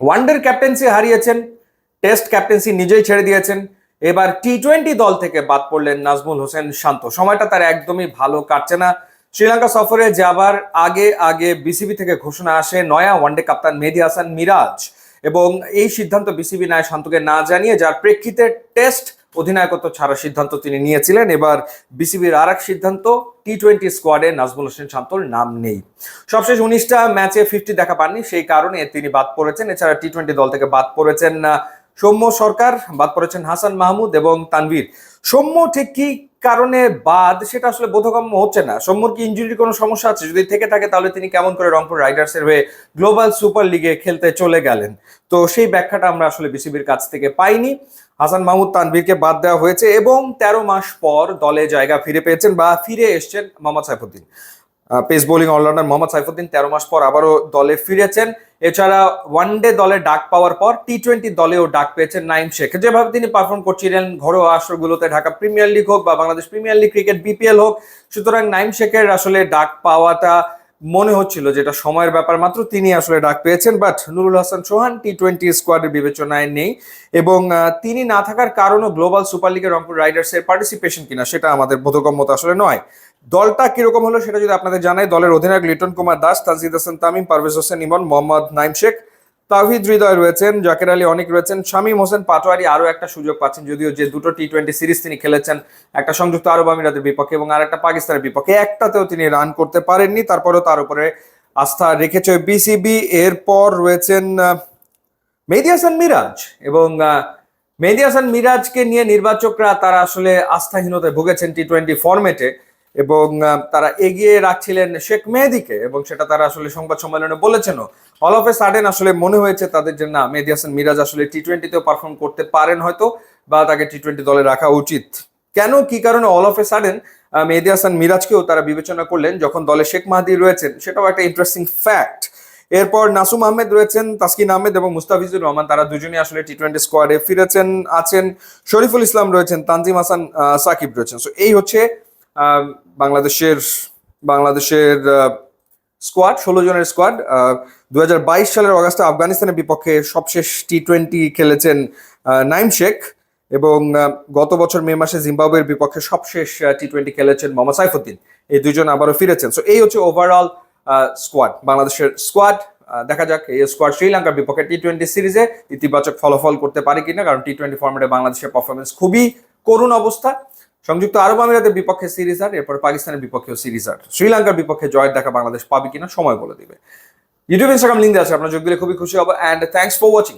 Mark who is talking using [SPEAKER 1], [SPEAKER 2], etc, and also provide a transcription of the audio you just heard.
[SPEAKER 1] ওয়ানডের captaincy হারিয়েছেন, test captaincy নিজেই ছেড়ে দিয়েছেন। এবার টি-20 দল থেকে বাদ পড়লেন নাজমুল হোসেন শান্ত। সময়টা তার একদমই ভালো কাটছে না। শ্রীলঙ্কা সফরে যাবার আগে আগে বিসিবি থেকে ঘোষণা আসে নয়া ওয়ানডে কাপ্তান মেহেদী হাসান মিরাজ, এবং এই সিদ্ধান্ত বিসিবি নেয় শান্তকে না জানিয়ে, যার প্রেক্ষিতে টেস্ট অধিনায়কত্ব ছাড়ার সিদ্ধান্ত তিনি নিয়েছিলেন। এবার বিসিবির আর এক সিদ্ধান্ত, টি-20 স্কোয়াডে নাজমুল হোসেন শান্তর নাম নেই। সবশেষ 19টা ম্যাচে 50 দেখা পাননি, সেই কারণে তিনি বাদ পড়েছেন। এছাড়া টি-20 দল থেকে বাদ পড়েছেন সৌম্য সরকার, বাদ পড়েছেন হাসান মাহমুদ এবং তানভীর। সৌম্য ঠিক কি কারণে বাদ সেটা আসলে বোধগম্য হচ্ছে না। সৌম্যর কি ইনজুরির কোনো সমস্যা আছে? যদি থেকে থাকে তাহলে তিনি কেমন করে রংপুর রাইডার্সের হয়ে গ্লোবাল সুপার লিগে খেলতে চলে গেলেন? তো সেই ব্যাখ্যাটা আমরা আসলে বিসিবির কাছ থেকে পাইনি। হাসান মাহমুদ তানভীরকে বাদ দেওয়া হয়েছে এবং 13 মাস পর দলে জায়গা ফিরে পেয়েছেন বা ফিরে এসছেন Mohammad Saifuddin. Pace bowling all rounder Mohammad Saifuddin 13 মাস পর আবারও দলে ফিরেছেন। এছাড়া ওয়ানডে দলে ডাক পাওয়ার পর টি-20 দলেও ডাক পেয়েছেন নাইম শেখ। যেভাবে তিনি পারফর্ম করছিলেন ঘরোয়া আসরগুলোতে, ঢাকা প্রিমিয়ার লিগ হোক বা Bangladesh premier league cricket BPL হোক, সুতরাং নাইম শেখের আসলে ডাক পাওয়াটা মনে হচ্ছিল যেটা সময়ের ব্যাপার মাত্র, তিনি আসলে ডাক পেয়েছেন। বাট নুরুল হাসান সোহান টি-20 স্কোয়াডের বিবেচনায় নেই, এবং তিনি না থাকার কারণও গ্লোবাল সুপার লিগের রংপুর রাইডার্সের পার্টিসিপেশন কিনা সেটা আমাদের বোধগম্যতা আসলে নয়। দলটা কিরকম হলো সেটা যদি আপনাদের জানাই, দলের অধিনায়ক লিটন কুমার দাস, তানজিদ হাসান তামিম, পারভেজ হোসেন ইমন, মোহাম্মদ নাইম শেখ, তাওহিদ হৃদয় রয়েছেন, জাকের আলী অনেক রয়েছেন, শামীম হোসেন পাটোয়ারি আরো একটা সুযোগ পাচ্ছেন, যদিও যে দুটো টি-20 সিরিজ তিনি খেলেছেন, একটা সংযুক্ত আরব আমিরাতের বিপক্ষে এবং আর একটা পাকিস্তানের বিপক্ষে, একটাতেও তিনি রান করতে পারেননি। তারপরেও তার উপরে আস্থা রেখেছে বিসিবি। এরপর রয়েছেন মেহেদী হাসান মিরাজ, এবং মেহেদী হাসান মিরাজকে নিয়ে নির্বাচকরা তারা আসলে আস্থাহীনতায় ভুগেছেন টি-20 ফরম্যাটে, এবং তারা এগিয়ে রাখছিলেন শেখ মেহেদীকে, এবং সেটা তারা আসলে সংবাদ সম্মেলনে বলেছেন। অল অফ এ সাডেন আসলে মনে হয়েছে তাদের যে না, মেহেদী হাসান মিরাজ আসলে টি-20তেও পারফর্ম করতে পারেন হয়তো, বা তাকে টি-20 দলে রাখা উচিত। কেন, কি কারণে অল অফ এ সাডেন মেহেদী হাসান মিরাজকেও তারা বিবেচনা করলেন যখন দলে শেখ মাহাদি রয়েছেন, সেটাও একটা ইন্টারেস্টিং ফ্যাক্ট। এরপর নাসুম আহমেদ রয়েছেন, তাসকিন আহমেদ এবং মুস্তাফিজুর রহমান, তারা দুজনই আসলে টি-20 স্কোয়াডে ফিরেছেন আছেন। শরীফুল ইসলাম রয়েছেন, তানজিম হাসান সাকিব রয়েছেন। সো এই হচ্ছে বাংলাদেশের বাংলাদেশের স্কোয়াড, 16 জনের স্কোয়াড। 2022 সালের অগাস্টে আফগানিস্তানের বিপক্ষে সবশেষ টি-20 খেলেছেন নাইম শেখ, এবং গত বছর মে মাসে জিম্বাবুয়ের বিপক্ষে সবশেষ টি-20 খেলেছেন মোহাম্মদ সাইফুদ্দিন। এই দুজন আবারও ফিরেছেন। সো এই হচ্ছে ওভারঅল স্কোয়াড, বাংলাদেশের স্কোয়াড। দেখা যাক এই স্কোয়াড শ্রীলঙ্কার বিপক্ষে টি-20 সিরিজে ইতিবাচক ফলাফল করতে পারে কিনা, কারণ টি-20 ফর্মেটে বাংলাদেশের পারফরমেন্স খুবই করুণ অবস্থা। সংযুক্ত আরব আমিরাতের বিপক্ষে সিরিজ আর, এরপর পাকিস্তানের বিপক্ষেও সিরিজ আর, শ্রীলঙ্কার বিপক্ষে জয়ের দেখা বাংলাদেশ পাবে কিনা সময় বলে দিবে। ইউটিউব ইনস্টাগ্রাম লিঙ্ক আছে, আপনার যোগ দিলে খুবই খুশি হবো। And thanks for watching.